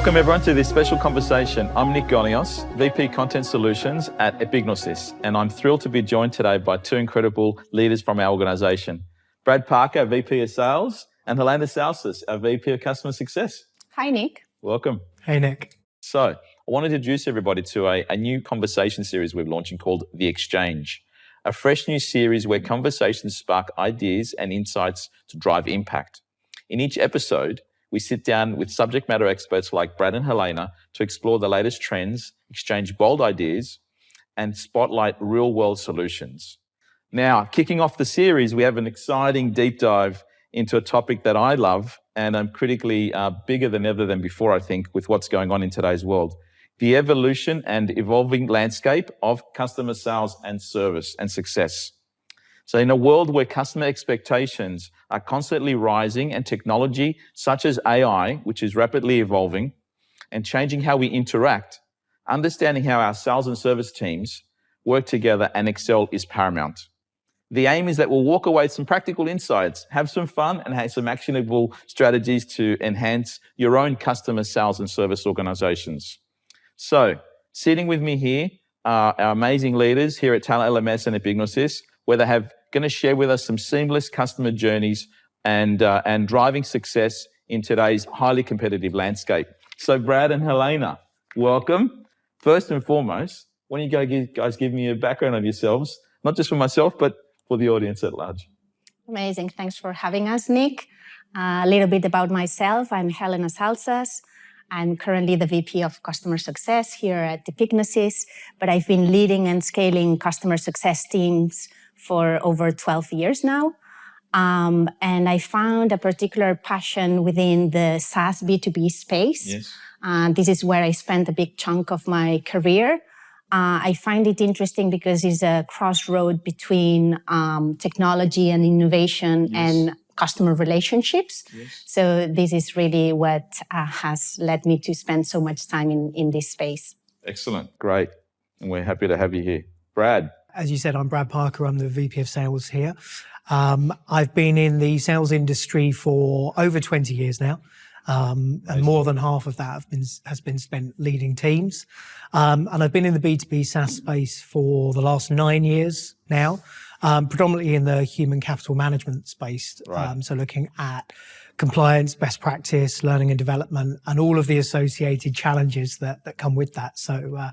Welcome everyone to this special conversation. I'm Nick Golios, VP Content Solutions at Epignosis, and I'm thrilled to be joined today by two incredible leaders from our organization. Brad Parker, VP of Sales, and Helena Salsis, our VP of Customer Success. Hi, Nick. Welcome. Hey, Nick. So, I want to introduce everybody to a new conversation series we're launching called The Exchange, a fresh new series where conversations spark ideas and insights to drive impact. In each episode, we sit down with subject matter experts like Brad and Helena to explore the latest trends, exchange bold ideas, and spotlight real-world solutions. Now, kicking off the series, we have an exciting deep dive into a topic that I love, and I'm critically bigger than ever than before, I think, with what's going on in today's world. The evolution and evolving landscape of customer sales and service and success. So in a world where customer expectations are constantly rising and technology such as AI, which is rapidly evolving and changing how we interact, understanding how our sales and service teams work together and excel is paramount. The aim is that we'll walk away with some practical insights, have some fun, and have some actionable strategies to enhance your own customer sales and service organizations. So, sitting with me here are our amazing leaders here at TalentLMS and Epignosis, where they have going to share with us some seamless customer journeys and driving success in today's highly competitive landscape. So, Brad and Helena, welcome. First and foremost, why don't you guys give me a background of yourselves, not just for myself, but for the audience at large. Amazing. Thanks for having us, Nick. A little bit about myself. I'm Helena Salsas. I'm currently the VP of Customer Success here at Epignosis, but I've been leading and scaling customer success teams for over 12 years now. And I found a particular passion within the SaaS B2B space. Yes. This is where I spent a big chunk of my career. I find it interesting because it's a crossroad between technology and innovation Yes. and customer relationships. Yes. So this is really what has led me to spend so much time in this space. Excellent. Great. And we're happy to have you here. Brad. As you said, I'm Brad Parker. I'm the VP of Sales here. I've been in the sales industry for over 20 years now. And more than half of that has been spent leading teams. And I've been in the B2B SaaS space for the last 9 years now, predominantly in the human capital management space. Right. So looking at compliance, best practice, learning and development, and all of the associated challenges that come with that. So,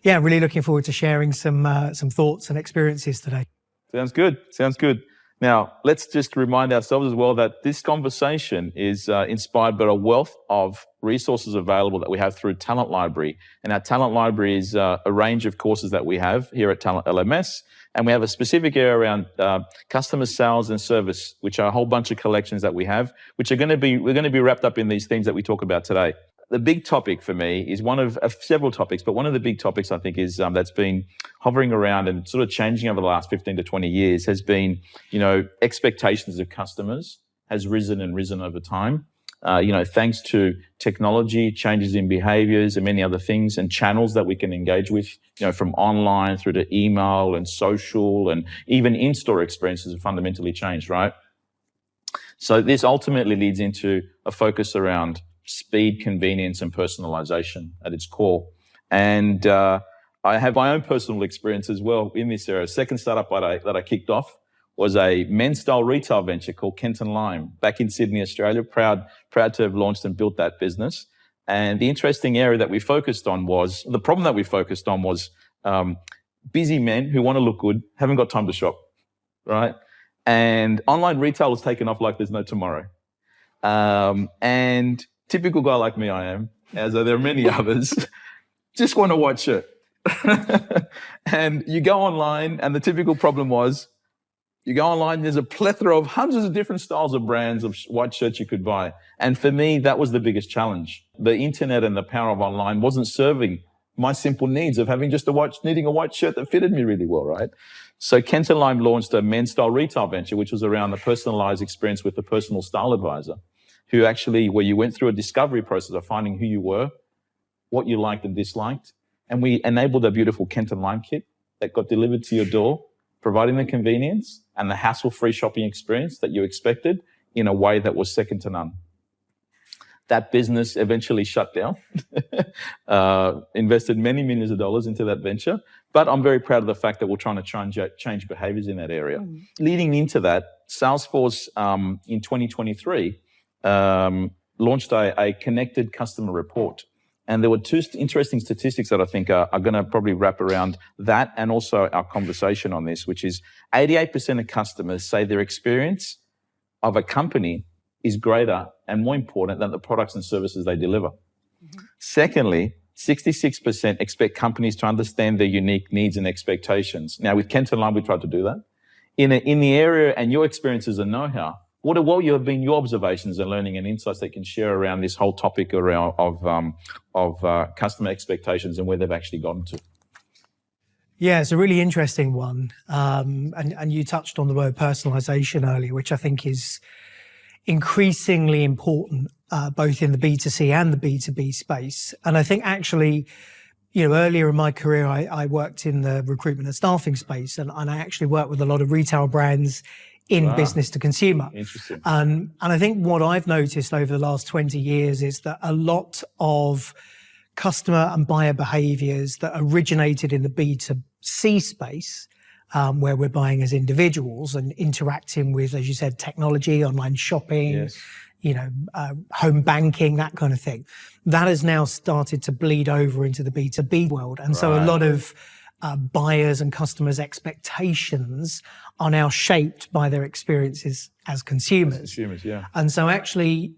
yeah, really looking forward to sharing some thoughts and experiences today. Sounds good. Sounds good. Now, let's just remind ourselves as well that this conversation is inspired by a wealth of resources available that we have through TalentLibrary. And our TalentLibrary is a range of courses that we have here at TalentLMS. And we have a specific area around customer sales and service, which are a whole bunch of collections that we have, which are we're going to be wrapped up in these themes that we talk about today. The big topic for me is one of several topics, but one of the big topics I think is that's been hovering around and sort of changing over the last 15 to 20 years has been, expectations of customers has risen over time. Thanks to technology, changes in behaviors and many other things and channels that we can engage with, from online through to email and social and even in-store experiences have fundamentally changed, right? So this ultimately leads into a focus around speed, convenience, and personalization at its core. And I have my own personal experience as well in this area. Second startup that I kicked off was a men's style retail venture called Kent & Lime back in Sydney, Australia. Proud to have launched and built that business. And the interesting area that we focused on was, the problem that we focused on was busy men who want to look good, haven't got time to shop, right? And online retail was taken off like there's no tomorrow. And typical guy like me I am, as there are many others, just want a white shirt. And you go online, and the typical problem was, you go online, there's a plethora of hundreds of different styles of brands of white shirts you could buy. And for me, that was the biggest challenge. The internet and the power of online wasn't serving my simple needs of having just needing a white shirt that fitted me really well, right? So Kent & Lime launched a men's style retail venture, which was around the personalized experience with the personal style advisor, where you went through a discovery process of finding who you were, what you liked and disliked. And we enabled a beautiful Kent & Lime kit that got delivered to your door, providing the convenience and the hassle-free shopping experience that you expected in a way that was second to none. That business eventually shut down, invested many millions of dollars into that venture. But I'm very proud of the fact that we're trying to change behaviors in that area. Leading into that, Salesforce in 2023 launched a connected customer report. And there were two interesting statistics that I think are going to probably wrap around that and also our conversation on this, which is 88% of customers say their experience of a company is greater and more important than the products and services they deliver. Secondly, 66% expect companies to understand their unique needs and expectations. Now, with Kent and Lime, we tried to do that. In the area and your experiences and know-how, what have been your observations and learning and insights that you can share around this whole topic around of customer expectations and where they've actually gotten to? Yeah, it's a really interesting one. And you touched on the word personalization earlier, which I think is increasingly important, both in the B2C and the B2B space. And I think actually, earlier in my career, I worked in the recruitment and staffing space, and I actually worked with a lot of retail brands in business to consumer. Interesting. And I think what I've noticed over the last 20 years is that a lot of customer and buyer behaviors that originated in the B2C space, where we're buying as individuals and interacting with, as you said, technology, online shopping, home banking, that kind of thing, that has now started to bleed over into the B2B world. And so a lot of buyers and customers' expectations are now shaped by their experiences as consumers. And so actually,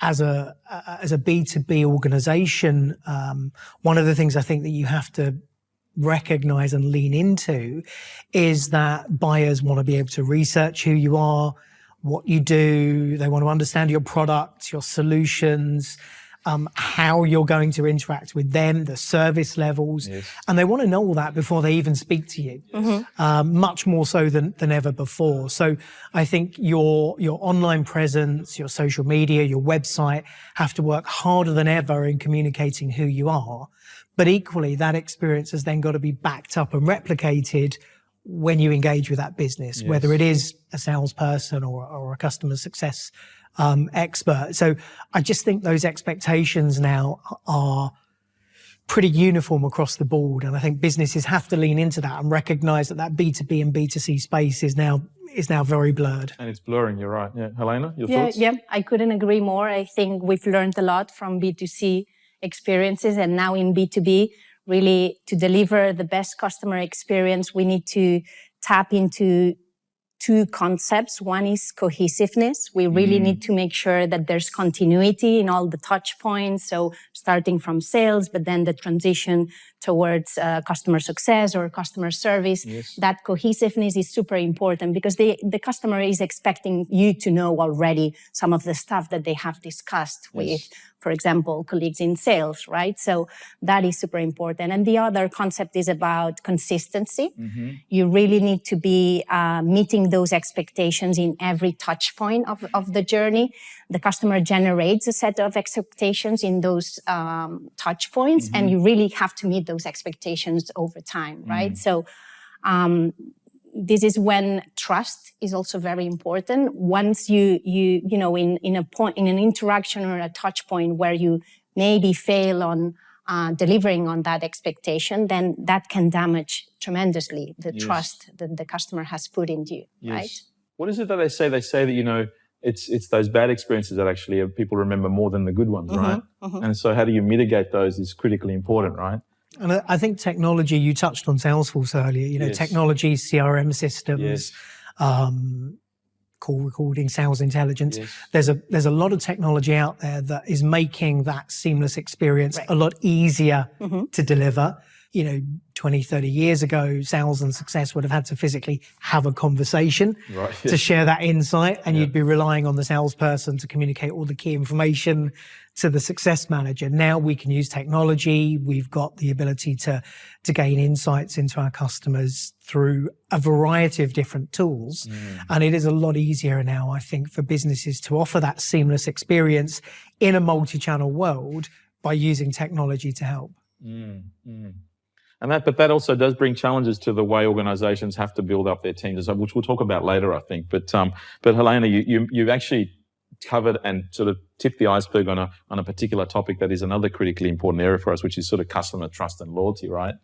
as a B2B organization, one of the things I think that you have to recognize and lean into is that buyers want to be able to research who you are, what you do. They want to understand your products, your solutions, how you're going to interact with them, the service levels. And they want to know all that before they even speak to you, much more so than ever before. So I think your online presence, your social media, your website have to work harder than ever in communicating who you are. But equally, that experience has then got to be backed up and replicated when you engage with that business, whether it is a salesperson or a customer success expert. So I just think those expectations now are pretty uniform across the board. And I think businesses have to lean into that and recognize that B2B and B2C space is now very blurred. And it's blurring, you're right. Yeah. Helena, your thoughts? Yeah, I couldn't agree more. I think we've learned a lot from B2C experiences, and now in B2B, really to deliver the best customer experience, we need to tap into two concepts. One is cohesiveness. We really need to make sure that there's continuity in all the touch points. So starting from sales, but then the transition towards customer success or customer service. That cohesiveness is super important because the customer is expecting you to know already some of the stuff that they have discussed with, for example, colleagues in sales, right? So that is super important. And the other concept is about consistency. You really need to be meeting those expectations in every touch point of the journey. The customer generates a set of expectations in those touch points, and you really have to meet those expectations over time, right? So this is when trust is also very important. Once you know, in an interaction or a touch point where you maybe fail on delivering on that expectation, then that can damage tremendously the trust that the customer has put into you, right? What is it that they say? They say that, you know, it's those bad experiences that actually people remember more than the good ones, right? And so how do you mitigate those is critically important, right? And I think technology, you touched on Salesforce earlier, you know, technology, CRM systems, call recording, sales intelligence. There's a lot of technology out there that is making that seamless experience a lot easier to deliver. You know, 20, 30 years ago, sales and success would have had to physically have a conversation to share that insight, and you'd be relying on the salesperson to communicate all the key information to the success manager. Now we can use technology. We've got the ability to gain insights into our customers through a variety of different tools. And it is a lot easier now, I think, for businesses to offer that seamless experience in a multi-channel world by using technology to help. And that also does bring challenges to the way organizations have to build up their teams, which we'll talk about later, I think. But Helena, you've actually covered and sort of tipped the iceberg on a particular topic that is another critically important area for us, which is sort of customer trust and loyalty, right?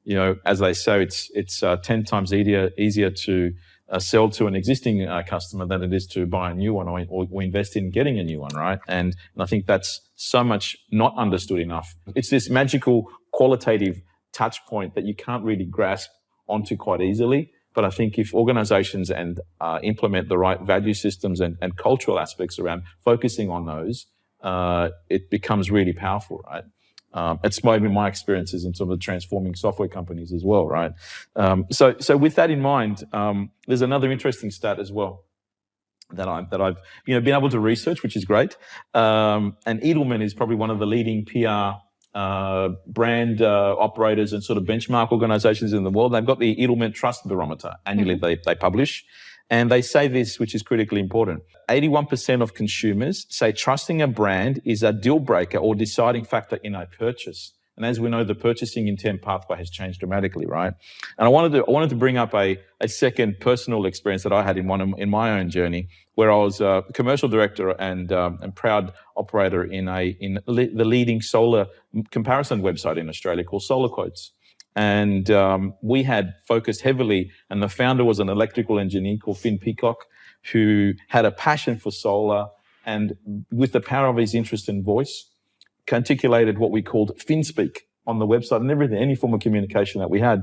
You know, as they say, it's 10 times easier to sell to an existing customer than it is to buy a new one or invest in getting a new one, right? And I think that's so much not understood enough. It's this magical qualitative touch point that you can't really grasp onto quite easily. But I think if organizations implement the right value systems and cultural aspects around focusing on those, it becomes really powerful, right? It's maybe my experiences in sort of transforming software companies as well, right? So with that in mind, there's another interesting stat as well that I've been able to research, which is great. And Edelman is probably one of the leading PR brand operators and sort of benchmark organizations in the world. They've got the Edelman Trust Barometer annually they publish. And they say this, which is critically important. 81% of consumers say trusting a brand is a deal breaker or deciding factor in a purchase. And as we know, the purchasing intent pathway has changed dramatically, right? And I wanted to bring up a second personal experience that I had in my own journey, where I was a commercial director and proud operator in the leading solar comparison website in Australia called Solar Quotes. And we had focused heavily, and the founder was an electrical engineer called Finn Peacock, who had a passion for solar, and with the power of his interest and voice, articulated what we called FinSpeak on the website and everything, any form of communication that we had.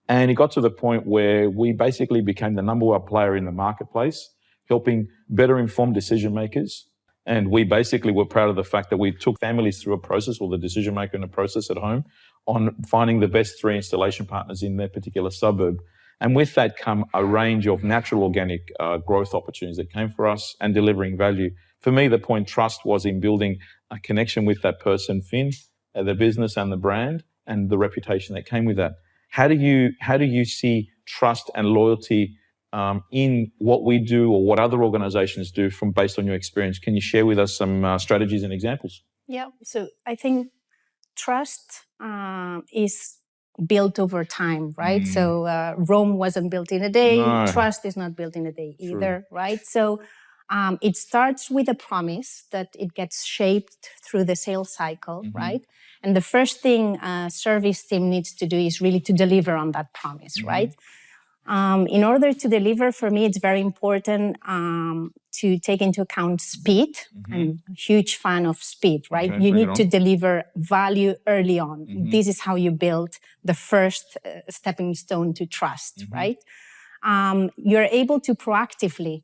And it got to the point where we basically became the number one player in the marketplace, helping better informed decision makers. And we basically were proud of the fact that we took families through a process, or the decision maker in a process at home, on finding the best 3 installation partners in their particular suburb. And with that come a range of natural organic growth opportunities that came for us and delivering value. For me, the point trust was in building a connection with that person, Finn, the business and the brand, and the reputation that came with that. How do you see trust and loyalty in what we do or what other organizations do based on your experience? Can you share with us some strategies and examples? Yeah, so I think trust is built over time, right? So Rome wasn't built in a day. No. Trust is not built in a day either, right? So it starts with a promise that it gets shaped through the sales cycle, right? And the first thing a service team needs to do is really to deliver on that promise, right? In order to deliver, for me, it's very important to take into account speed. I'm a huge fan of speed, right? Okay, you need to deliver value early on. This is how you build the first stepping stone to trust, right? You're able to proactively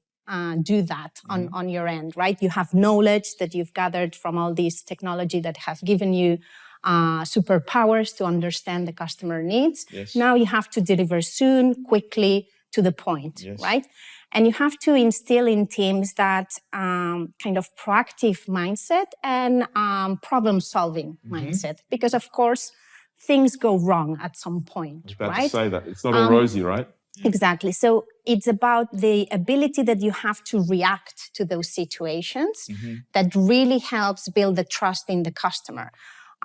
do that on your end, right? You have knowledge that you've gathered from all these technology that have given you superpowers to understand the customer needs. Yes. Now you have to deliver soon, quickly, to the point, right? And you have to instill in teams that kind of proactive mindset and problem-solving mindset. Because, of course, things go wrong at some point, I was about right? to say that. It's not all rosy, right? Exactly. So it's about the ability that you have to react to those situations that really helps build the trust in the customer.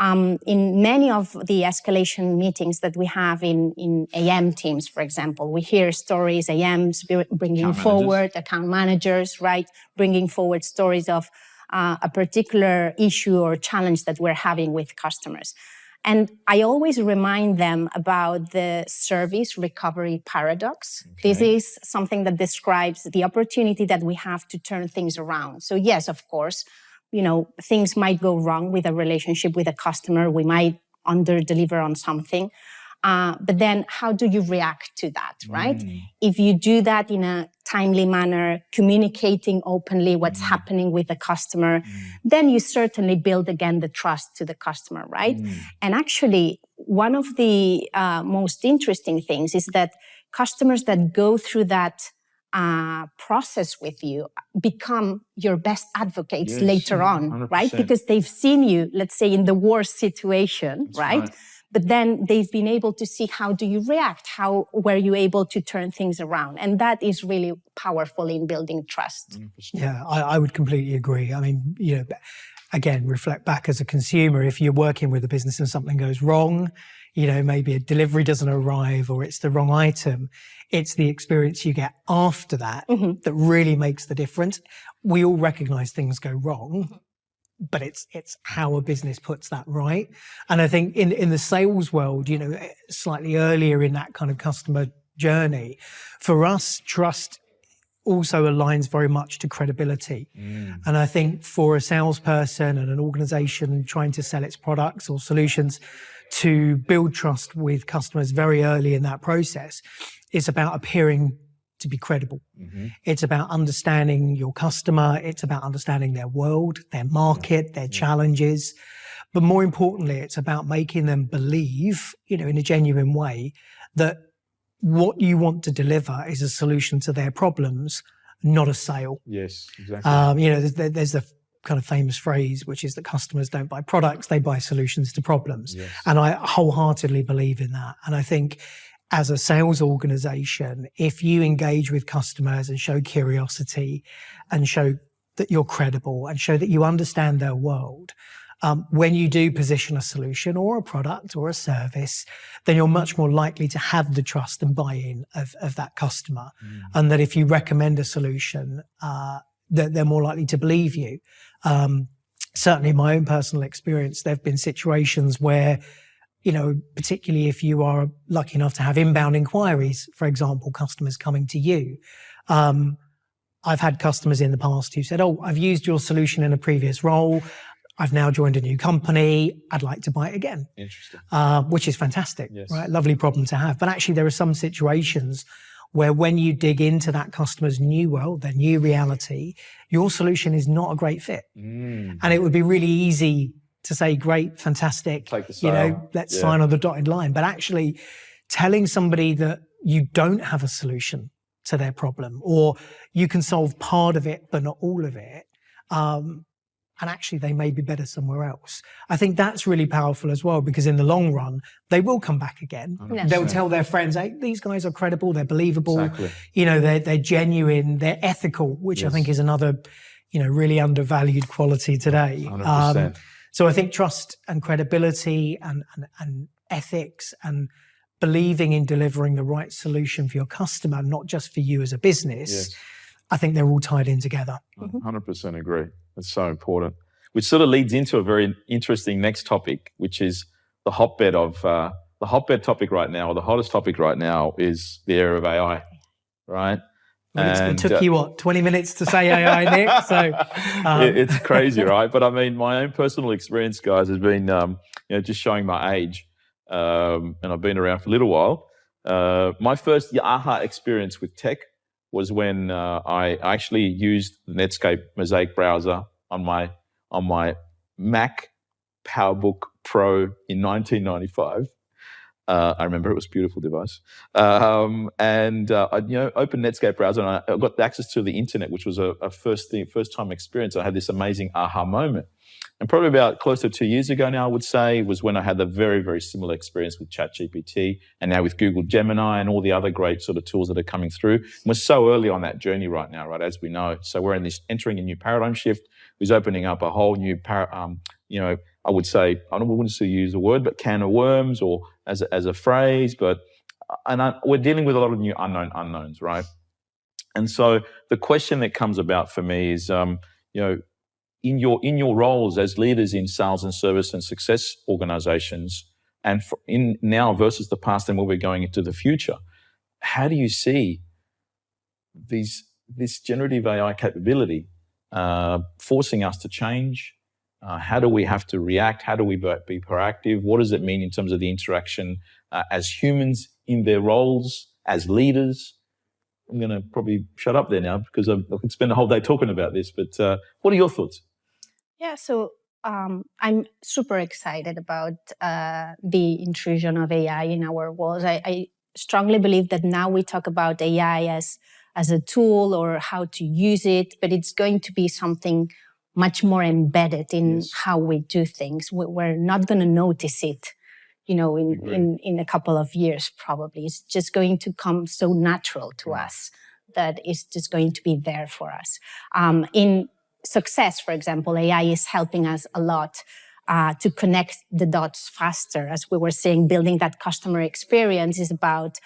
In many of the escalation meetings that we have in AM teams, for example, we hear stories, AMs bringing forward, account managers, right? Bringing forward stories of a particular issue or challenge that we're having with customers. And I always remind them about the service recovery paradox. Okay. This is something that describes the opportunity that we have to turn things around. So yes, of course, things might go wrong with a relationship with a customer. We might under-deliver on something. But then how do you react to that, right? If you do that in a timely manner, communicating openly what's happening with the customer, then you certainly build again the trust to the customer, right? And actually, one of the most interesting things is that customers that go through that process with you become your best advocates later on, 100%. Right? Because they've seen you, let's say, in the worst situation, right? But then they've been able to see how do you react? How were you able to turn things around? And that is really powerful in building trust. 100%. Yeah, I would completely agree. I mean, again, reflect back as a consumer, if you're working with a business and something goes wrong, maybe a delivery doesn't arrive or it's the wrong item, it's the experience you get after that that really makes the difference. we all recognize things go wrong, but it's how a business puts that right. And I think in the sales world, you know, slightly earlier in that kind of customer journey, for us, trust also aligns very much to credibility. And I think for a salesperson and an organization trying to sell its products or solutions, to build trust with customers very early in that process, it's about appearing to be credible. It's about understanding your customer. It's about understanding their world, their market, their challenges. But more importantly, it's about making them believe, you know, in a genuine way, that what you want to deliver is a solution to their problems, not a sale. Yes, exactly. You know, there's the kind of famous phrase, which is that customers don't buy products, they buy solutions to problems. Yes. And I wholeheartedly believe in that. And I think as a sales organization, if you engage with customers and show curiosity and show that you're credible and show that you understand their world, when you do position a solution or a product or a service, then you're much more likely to have the trust and buy-in of that customer. And that if you recommend a solution, that they're more likely to believe you. Certainly in my own personal experience, there have been situations where, you know, particularly if you are lucky enough to have inbound inquiries, for example, customers coming to you. I've had customers in the past who said, "Oh, I've used your solution in a previous role. I've now joined a new company. I'd like to buy it again." Interesting. Which is fantastic, Yes. right? Lovely problem to have. But actually there are some situations where when you dig into that customer's new world, their new reality, your solution is not a great fit. And it would be really easy to say, great, fantastic, Take the you know, sale. let's sign on the dotted line. But actually telling somebody that you don't have a solution to their problem, or you can solve part of it, but not all of it, and actually they may be better somewhere else. I think that's really powerful as well, because in the long run, they will come back again. Yes. They'll tell their friends, hey, these guys are credible, they're believable, Exactly. you know, they're genuine, they're ethical, which I think is another, you know, really undervalued quality today. 100%. So I think trust and credibility and ethics and believing in delivering the right solution for your customer, not just for you as a business, Yes. I think they're all tied in together. 100% agree. That's so important. Which sort of leads into a very interesting next topic, which is the hotbed topic right now, or the hottest topic right now, is the area of AI, right? Well, it took you, 20 minutes to say AI, Nick? So it's crazy, right? But I mean, my own personal experience, guys, has been, you know, just showing my age, and I've been around for a little while. My first aha experience with tech was when I actually used the Netscape Mosaic browser on my Mac PowerBook Pro in 1995. I remember it was a beautiful device. I opened Netscape browser and I got access to the internet, which was a first time experience. I had this amazing aha moment. And probably about close to 2 years ago now, I would say, was when I had the very, very similar experience with ChatGPT, and now with Google Gemini and all the other great sort of tools that are coming through. And we're so early on that journey right now, right, as we know. So we're entering a new paradigm shift, which is opening up a whole new, I would say, wouldn't use the word, but can of worms, or as a phrase. We're dealing with a lot of new unknowns, right? And so the question that comes about for me is, in your roles as leaders in sales and service and success organizations, and in now versus the past and where we're going into the future, how do you see this generative AI capability forcing us to change? How do we have to react? How do we be proactive? What does it mean in terms of the interaction as humans in their roles as leaders? I'm going to probably shut up there now because I could spend the whole day talking about this, but what are your thoughts? Yeah, so I'm super excited about the intrusion of AI in our world. I strongly believe that now we talk about AI as a tool or how to use it, but it's going to be something much more embedded in how we do things. We're not going to notice it, in a couple of years, probably. It's just going to come so natural to us that it's just going to be there for us. In success, for example, AI is helping us a lot to connect the dots faster. As we were saying, building that customer experience is about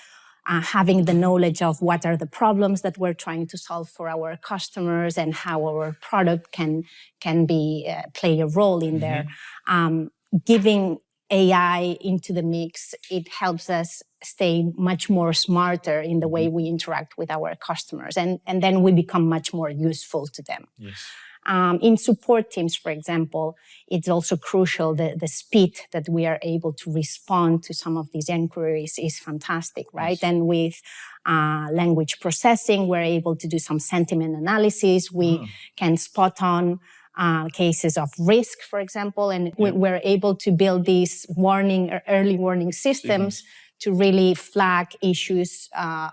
having the knowledge of what are the problems that we're trying to solve for our customers and how our product can play a role in there. Giving AI into the mix, it helps us stay much more smarter in the way we interact with our customers, and then we become much more useful to them. Yes. In support teams, for example, it's also crucial. The speed that we are able to respond to some of these inquiries is fantastic, right? Yes. And with language processing, we're able to do some sentiment analysis. We can spot on cases of risk, for example, and we're able to build these early warning systems to really flag issues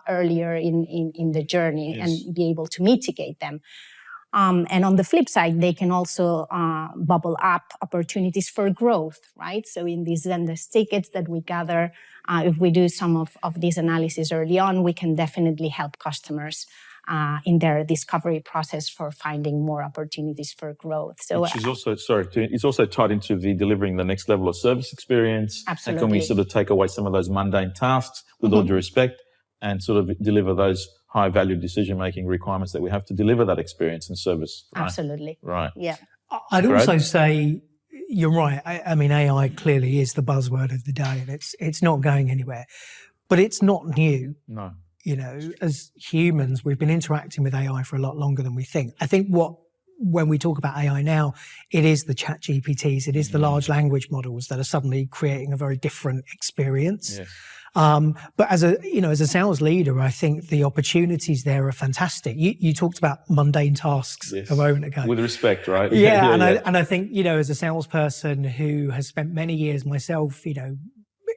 earlier in the journey and be able to mitigate them. And on the flip side, they can also bubble up opportunities for growth, right? So in these Zendesk tickets that we gather, if we do some of these analysis early on, we can definitely help customers in their discovery process for finding more opportunities for growth. So which is also, it's also tied into the delivering the next level of service experience. Absolutely. And can we sort of take away some of those mundane tasks with all due respect and sort of deliver those high value decision-making requirements that we have to deliver that experience and service. Right? Absolutely. Right. Yeah. I'd also say you're right. I mean, AI clearly is the buzzword of the day, and it's not going anywhere, but it's not new. No. You know, as humans, we've been interacting with AI for a lot longer than we think. I think when we talk about AI now, it is the chat GPTs, it is the large language models that are suddenly creating a very different experience. Yes. But as a sales leader, I think the opportunities there are fantastic. You talked about mundane tasks a moment ago. With respect, right? Yeah, and I think, as a salesperson who has spent many years myself,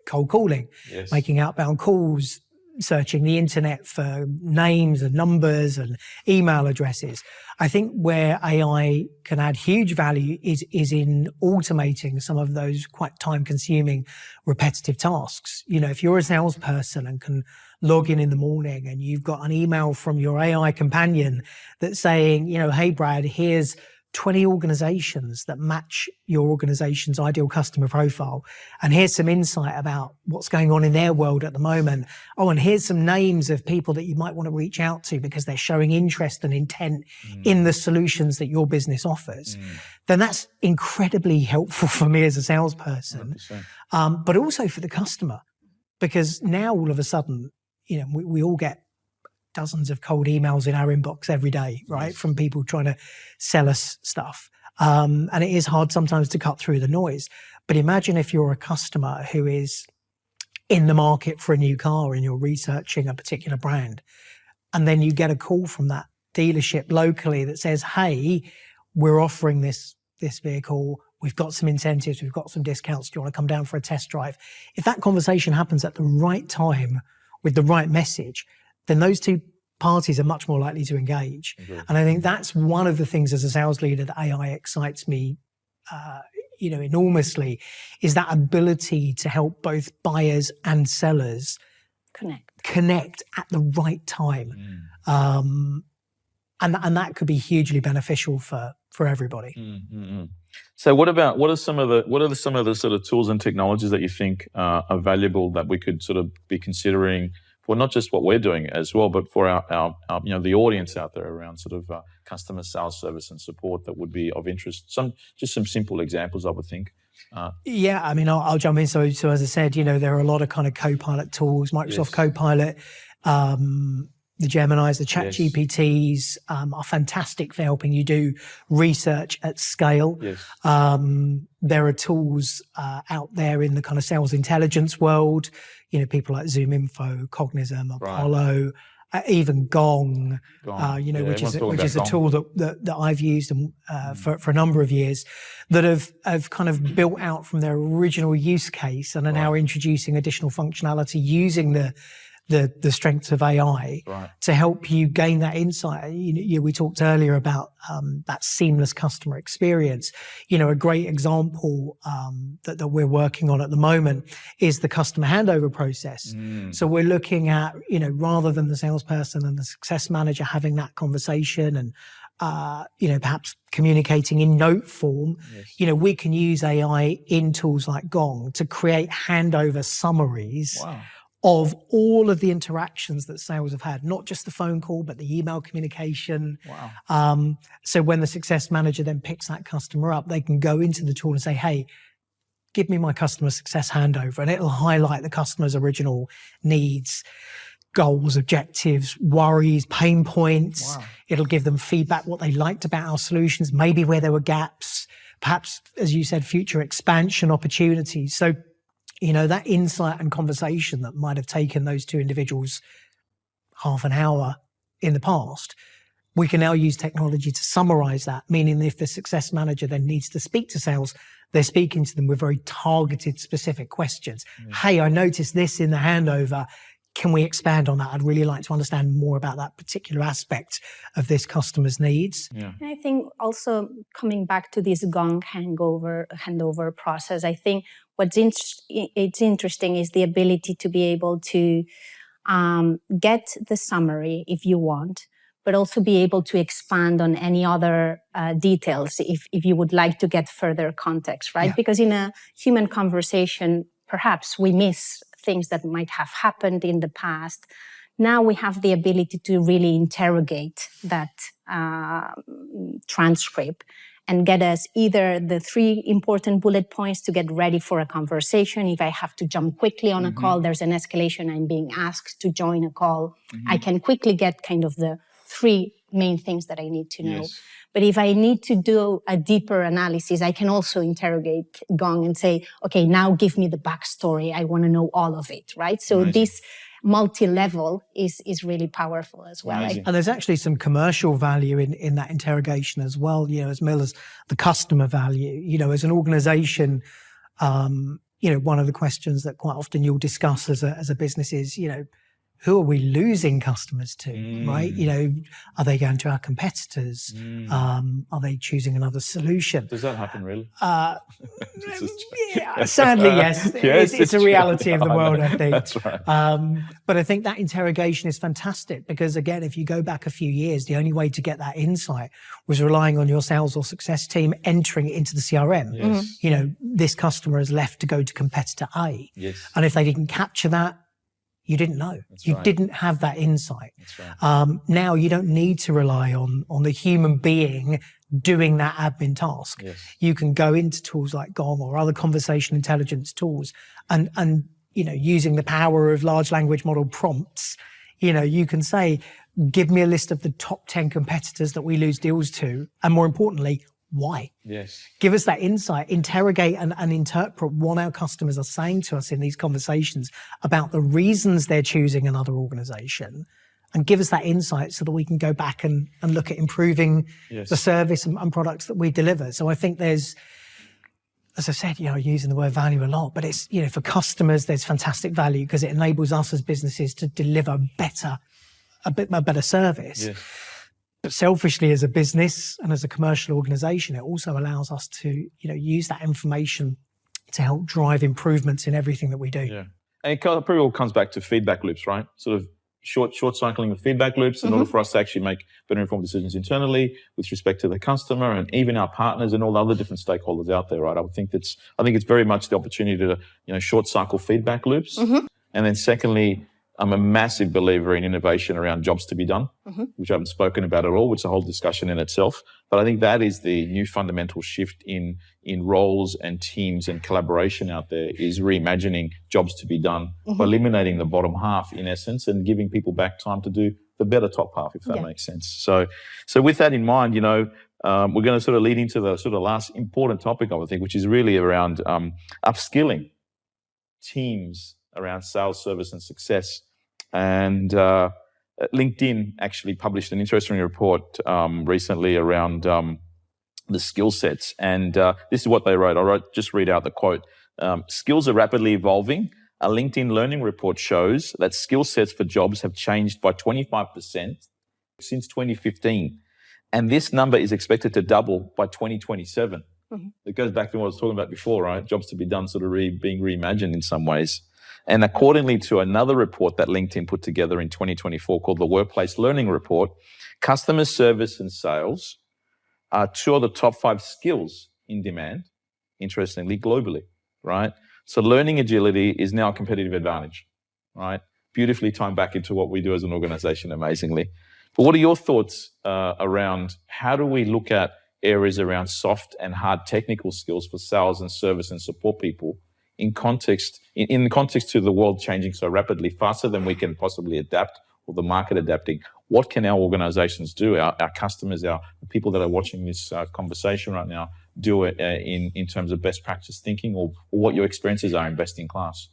cold calling, making outbound calls, searching the internet for names and numbers and email addresses. I think where AI can add huge value is in automating some of those quite time-consuming, repetitive tasks. If you're a salesperson and can log in the morning and you've got an email from your AI companion that's saying, hey, Brad, here's 20 organizations that match your organization's ideal customer profile. And here's some insight about what's going on in their world at the moment. Oh, and here's some names of people that you might want to reach out to because they're showing interest and intent in the solutions that your business offers. Then that's incredibly helpful for me as a salesperson, but also for the customer, because now all of a sudden, we all get dozens of cold emails in our inbox every day, right? From people trying to sell us stuff. And it is hard sometimes to cut through the noise. But imagine if you're a customer who is in the market for a new car and you're researching a particular brand, and then you get a call from that dealership locally that says, hey, we're offering this vehicle. We've got some incentives. We've got some discounts. Do you want to come down for a test drive? If that conversation happens at the right time with the right message, then those two parties are much more likely to engage. And I think that's one of the things as a sales leader that AI excites me, enormously, is that ability to help both buyers and sellers connect at the right time. And that could be hugely beneficial for everybody. So what are some of the sort of tools and technologies that you think are valuable that we could sort of be considering for not just what we're doing as well, but for our the audience out there around sort of customer sales service and support that would be of interest? Some simple examples, I would think. Yeah, I mean, I'll jump in. So as I said, there are a lot of kind of Copilot tools, Microsoft Copilot, the Geminis, the Chat GPTs are fantastic for helping you do research at scale. There are tools out there in the kind of sales intelligence world, people like ZoomInfo, Cognizant, Apollo, even Gong, which is a tool that I've used for a number of years, that have kind of built out from their original use case and are now introducing additional functionality using the strengths of AI to help you gain that insight. We talked earlier about that seamless customer experience. A great example that we're working on at the moment is the customer handover process. So we're looking at, rather than the salesperson and the success manager having that conversation and perhaps communicating in note form, we can use AI in tools like Gong to create handover summaries of all of the interactions that sales have had, not just the phone call, but the email communication. Wow. So when the success manager then picks that customer up, they can go into the tool and say, hey, give me my customer success handover, and it'll highlight the customer's original needs, goals, objectives, worries, pain points. Wow. It'll give them feedback, what they liked about our solutions, maybe where there were gaps, perhaps, as you said, future expansion opportunities. So, that insight and conversation that might have taken those two individuals half an hour in the past, we can now use technology to summarize that, meaning if the success manager then needs to speak to sales, they're speaking to them with very targeted, specific questions. Hey, I noticed this in the handover. Can we expand on that? I'd really like to understand more about that particular aspect of this customer's needs. Yeah. And I think also coming back to this gong handover process, I think it's interesting is the ability to be able to get the summary if you want, but also be able to expand on any other details if you would like to get further context, right? Yeah. Because in a human conversation, perhaps we miss things that might have happened in the past. Now we have the ability to really interrogate that transcript and get us either the 3 important bullet points to get ready for a conversation. If I have to jump quickly on a call, there's an escalation, I'm being asked to join a call. I can quickly get kind of the 3 main things that I need to know. Yes. But if I need to do a deeper analysis, I can also interrogate Gong and say, okay, now give me the backstory. I want to know all of it, right? So Amazing. this multi-level is really powerful as well. Amazing. And there's actually some commercial value in that interrogation as well, as well as the customer value. As an organization, one of the questions that quite often you'll discuss as a business is, who are we losing customers to, right? Are they going to our competitors? Are they choosing another solution? Does that happen really? Yeah, sadly, yes. Yes, it's a reality of the world, I think. That's right. But I think that interrogation is fantastic because, again, if you go back a few years, the only way to get that insight was relying on your sales or success team entering it into the CRM. Yes. This customer has left to go to competitor A. Yes. And if they didn't capture that, you didn't know. That's you right. didn't have that insight. That's right. Now you don't need to rely on the human being doing that admin task. Yes. You can go into tools like Gong or other conversation intelligence tools and using the power of large language model prompts, you can say, give me a list of the top 10 competitors that we lose deals to. And more importantly, why? Yes. Give us that insight, interrogate and interpret what our customers are saying to us in these conversations about the reasons they're choosing another organization, and give us that insight so that we can go back and look at improving Yes. the service and products that we deliver. So I think there's, as I said, using the word value a lot, but it's, for customers, there's fantastic value because it enables us as businesses to deliver a better service. Yes. But selfishly, as a business and as a commercial organization, it also allows us to, use that information to help drive improvements in everything that we do. Yeah. And it probably all comes back to feedback loops, right? Sort of short cycling of feedback loops in order for us to actually make better informed decisions internally with respect to the customer and even our partners and all the other different stakeholders out there, right? I think it's very much the opportunity to, short cycle feedback loops. And then secondly, I'm a massive believer in innovation around jobs to be done, which I haven't spoken about at all, which is a whole discussion in itself. But I think that is the new fundamental shift in roles and teams and collaboration out there, is reimagining jobs to be done by eliminating the bottom half, in essence, and giving people back time to do the better top half, if that makes sense. So with that in mind, we're going to sort of lead into the sort of last important topic, I would think, which is really around upskilling teams around sales, service, and success. And LinkedIn actually published an interesting report recently around the skill sets. And this is what they wrote. Just read out the quote. Skills are rapidly evolving. A LinkedIn learning report shows that skill sets for jobs have changed by 25% since 2015. And this number is expected to double by 2027. It goes back to what I was talking about before, right? Jobs to be done sort of being reimagined in some ways. And accordingly to another report that LinkedIn put together in 2024 called the Workplace Learning Report, customer service and sales are 2 of the top 5 skills in demand, interestingly, globally, right? So learning agility is now a competitive advantage, right? Beautifully timed back into what we do as an organization, amazingly. But what are your thoughts around how do we look at areas around soft and hard technical skills for sales and service and support people in context to the world changing so rapidly, faster than we can possibly adapt or the market adapting? What can our organizations do, our customers, the people that are watching this conversation right now, do in terms of best practice thinking, or what your experiences are in best in class?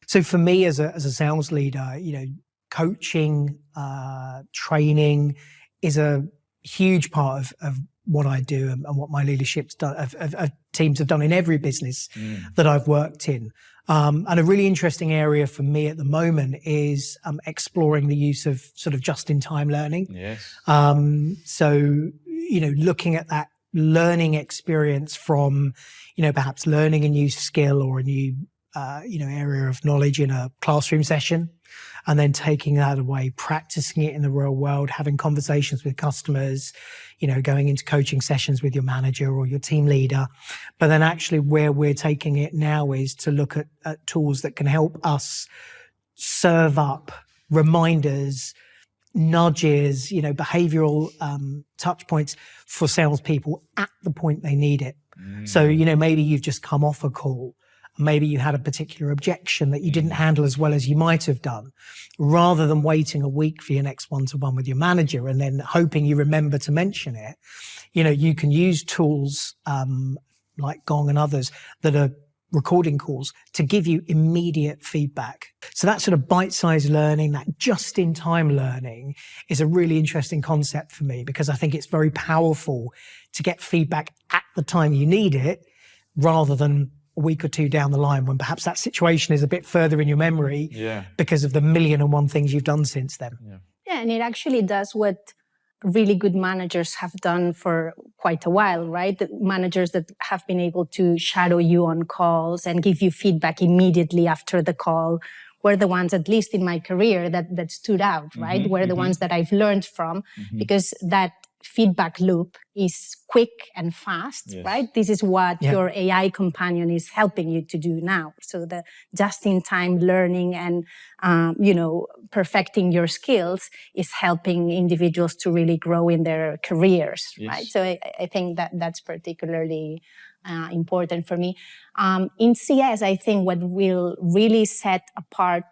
So for me as a sales leader, coaching, training is a huge part of what I do and what my leadership teams have done in every business that I've worked in. And a really interesting area for me at the moment is exploring the use of sort of just-in-time learning. Yes. So, looking at that learning experience from, perhaps learning a new skill or a new, area of knowledge in a classroom session, and then taking that away, practicing it in the real world, having conversations with customers, going into coaching sessions with your manager or your team leader. But then actually where we're taking it now is to look at tools that can help us serve up reminders, nudges, behavioral touch points for salespeople at the point they need it. So, maybe you've just come off a call. Maybe you had a particular objection that you didn't handle as well as you might have done. Rather than waiting a week for your next one-to-one with your manager and then hoping you remember to mention it, you can use tools like Gong and others that are recording calls to give you immediate feedback. So that sort of bite-sized learning, that just-in-time learning is a really interesting concept for me, because I think it's very powerful to get feedback at the time you need it, rather than a week or two down the line when perhaps that situation is a bit further in your memory because of the 1,000,001 things you've done since then. Yeah, and it actually does what really good managers have done for quite a while, right? The managers that have been able to shadow you on calls and give you feedback immediately after the call were the ones, at least in my career, that stood out, right? Were the ones that I've learned from, because that feedback loop is quick and fast, right? This is what your AI companion is helping you to do now. So the just-in-time learning and, perfecting your skills is helping individuals to really grow in their careers, right? So I think that's particularly important for me. In CS, I think what will really set apart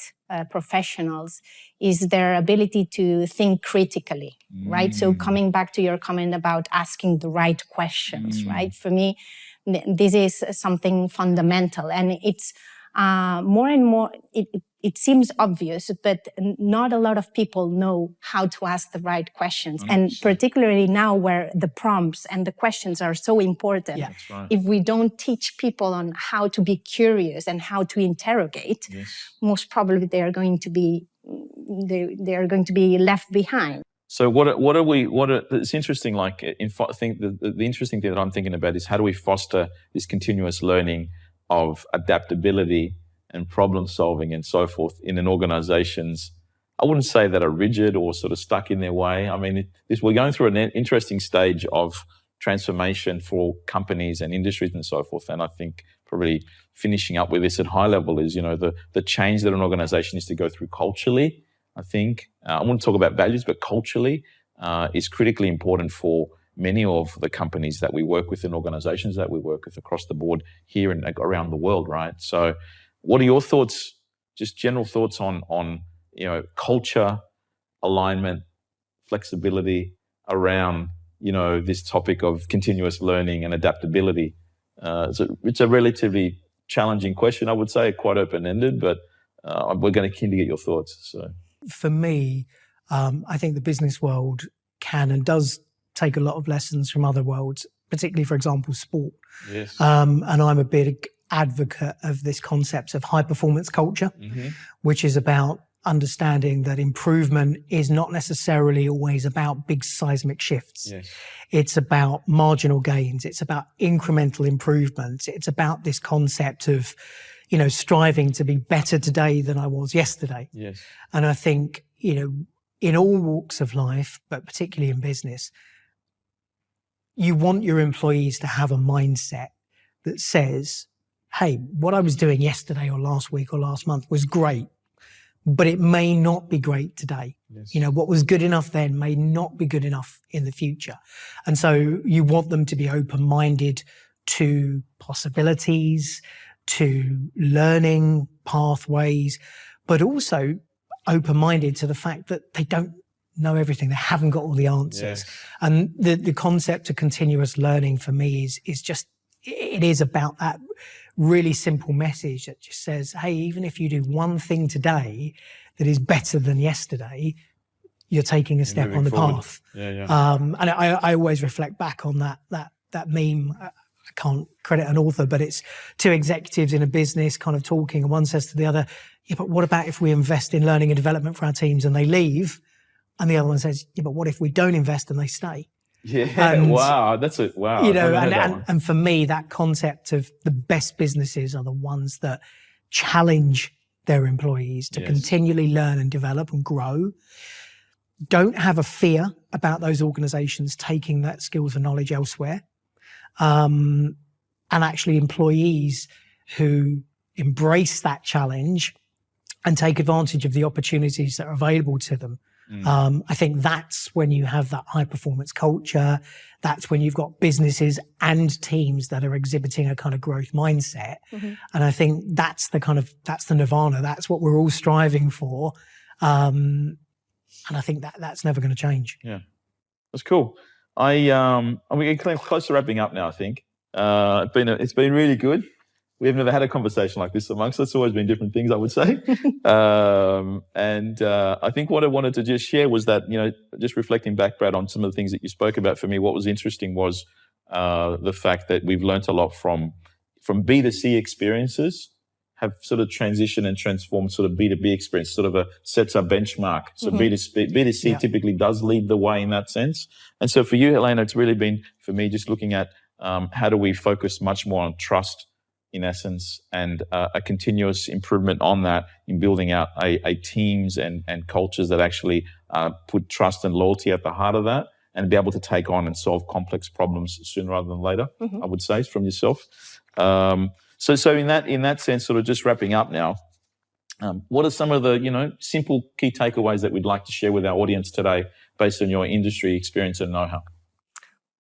professionals is their ability to think critically, right? So coming back to your comment about asking the right questions, right? For me, this is something fundamental, and it's more and more, it seems obvious, but not a lot of people know how to ask the right questions. 100%. And particularly now where the prompts and the questions are so important, if we don't teach people on how to be curious and how to interrogate, most probably they are going to be left behind. So it's interesting, I think the interesting thing that I'm thinking about is how do we foster this continuous learning of adaptability and problem solving and so forth in an organizations, I wouldn't say that are rigid or sort of stuck in their way. I mean, we're going through an interesting stage of transformation for companies and industries and so forth. And I think probably finishing up with this at high level is, the change that an organization needs to go through culturally. I think, I want to talk about values, but culturally is critically important for many of the companies that we work with and organizations that we work with across the board here and around the world, right? So what are your thoughts, just general thoughts on culture, alignment, flexibility around, this topic of continuous learning and adaptability? It's a relatively challenging question, I would say, quite open-ended, but we're going to keen to get your thoughts. So, for me, I think the business world can and does take a lot of lessons from other worlds, particularly, for example, sport. Yes. And I'm a big advocate of this concept of high-performance culture, which is about understanding that improvement is not necessarily always about big seismic shifts. Yes. It's about marginal gains. It's about incremental improvements. It's about this concept of, striving to be better today than I was yesterday. Yes. And I think, in all walks of life, but particularly in business, you want your employees to have a mindset that says, hey, what I was doing yesterday or last week or last month was great, but it may not be great today. Yes. You know, what was good enough then may not be good enough in the future. And so you want them to be open-minded to possibilities, to learning pathways, but also open-minded to the fact that they don't know everything. They haven't got all the answers. Yes. And the concept of continuous learning for me is just, it is about that really simple message that just says, hey, even if you do one thing today that is better than yesterday, you're taking a step on the forward. path. Yeah. And I always reflect back on that meme. I can't credit an author, but it's two executives in a business kind of talking, and one says to the other, yeah, but what about if we invest in learning and development for our teams and they leave? And the other one says, yeah, but what if we don't invest and they stay? Yeah. And, Wow. That's it. Wow. you know, I've never heard that one. and for me, that concept of the best businesses are the ones that challenge their employees to Yes. continually learn and develop and grow. Don't have a fear about those organizations taking that skills and knowledge elsewhere. And actually employees who embrace that challenge and take advantage of the opportunities that are available to them. I think that's when you have that high performance culture. That's when you've got businesses and teams that are exhibiting a kind of growth mindset. Mm-hmm. And I think that's the nirvana. That's what we're all striving for. And I think that's never going to change. Yeah, that's cool. I'm getting close to wrapping up now. I think it's been really good. We've never had a conversation like this amongst us. It's always been different things, I would say. I think what I wanted to just share was that, you know, just reflecting back, Brad, on some of the things that you spoke about. For me, what was interesting was the fact that we've learnt a lot from B2C experiences, have sort of transitioned and transformed sort of B2B experience, sort of sets a benchmark. So B2C Yeah. typically does lead the way in that sense. And so for you, Helena, it's really been, for me, just looking at how do we focus much more on trust, in essence, and a continuous improvement on that in building out a teams and cultures that actually put trust and loyalty at the heart of that, and be able to take on and solve complex problems sooner rather than later, I would say, from yourself. So in that sense, sort of just wrapping up now, what are some of the, you know, simple key takeaways that we'd like to share with our audience today based on your industry experience and know-how?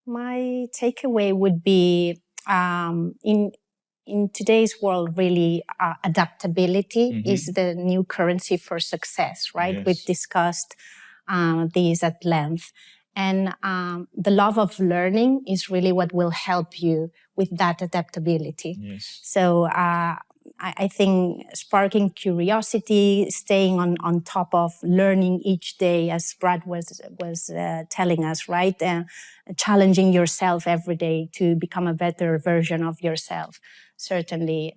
My takeaway would be in today's world, really, adaptability is the new currency for success, right? Yes. We've discussed these at length. And the love of learning is really what will help you with that adaptability. Yes. So I think sparking curiosity, staying on top of learning each day, as Brad was telling us, right? Challenging yourself every day to become a better version of yourself certainly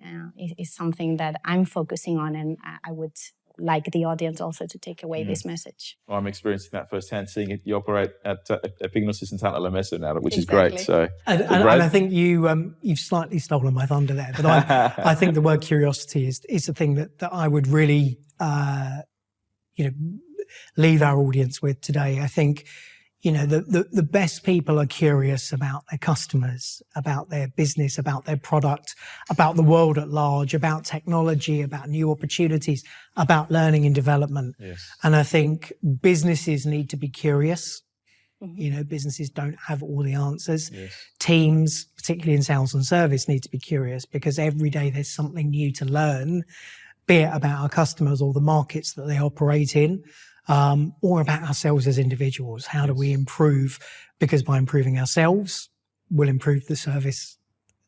is something that I'm focusing on, and I would like the audience also to take away this message. Well, I'm experiencing that firsthand, seeing it. You operate at Epignosis and TalentLMS now, which is Exactly. great. So, And I think you've slightly stolen my thunder there, but I think the word curiosity is the thing that I would really, leave our audience with today. I think, you know, the best people are curious about their customers, about their business, about their product, about the world at large, about technology, about new opportunities, about learning and development. yes. And I think businesses need to be curious. You know, businesses don't have all the answers. Yes. Teams, particularly in sales and service, need to be curious because every day there's something new to learn, be it about our customers or the markets that they operate in, or about ourselves as individuals. How do we improve? Because by improving ourselves, we'll improve the service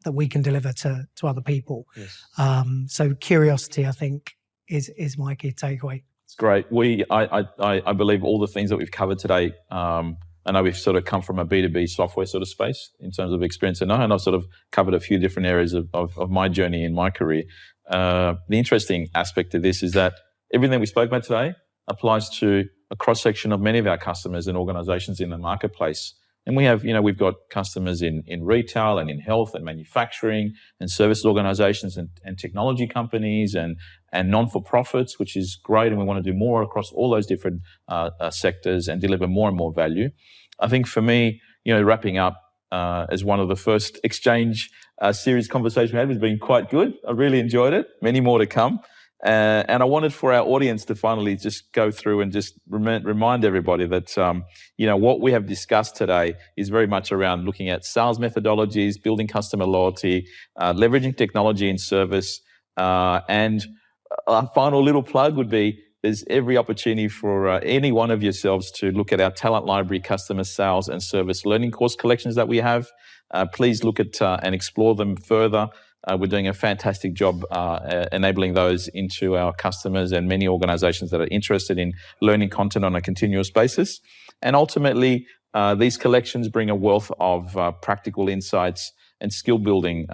that we can deliver to other people. Yes. So curiosity, I think, is my key takeaway. It's great. I believe all the things that we've covered today, I know we've sort of come from a B2B software sort of space in terms of experience and know, and I've sort of covered a few different areas of my journey in my career. The interesting aspect of this is that everything we spoke about today applies to a cross-section of many of our customers and organizations in the marketplace. And we have, we've got customers in retail and in health and manufacturing and service organizations and technology companies and non-for-profits, which is great. And we want to do more across all those different sectors and deliver more and more value. I think for me, wrapping up as one of the first exchange series conversations we had has been quite good. I really enjoyed it. Many more to come. And I wanted for our audience to finally just go through and just remind everybody that, what we have discussed today is very much around looking at sales methodologies, building customer loyalty, leveraging technology in service. And a final little plug would be there's every opportunity for any one of yourselves to look at our Talent Library customer sales and service learning course collections that we have. Please look at and explore them further. We're doing a fantastic job enabling those into our customers and many organizations that are interested in learning content on a continuous basis. And ultimately, these collections bring a wealth of practical insights and skill building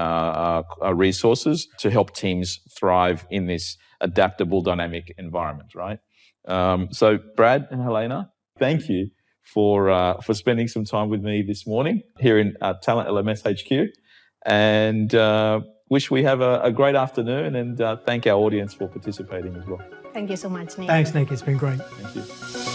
resources to help teams thrive in this adaptable, dynamic environment, right? So Brad and Helena, thank you for spending some time with me this morning here in TalentLMS HQ. And wish we have a great afternoon, and thank our audience for participating as well. Thank you so much, Nick. Thanks, Nick. It's been great. Thank you.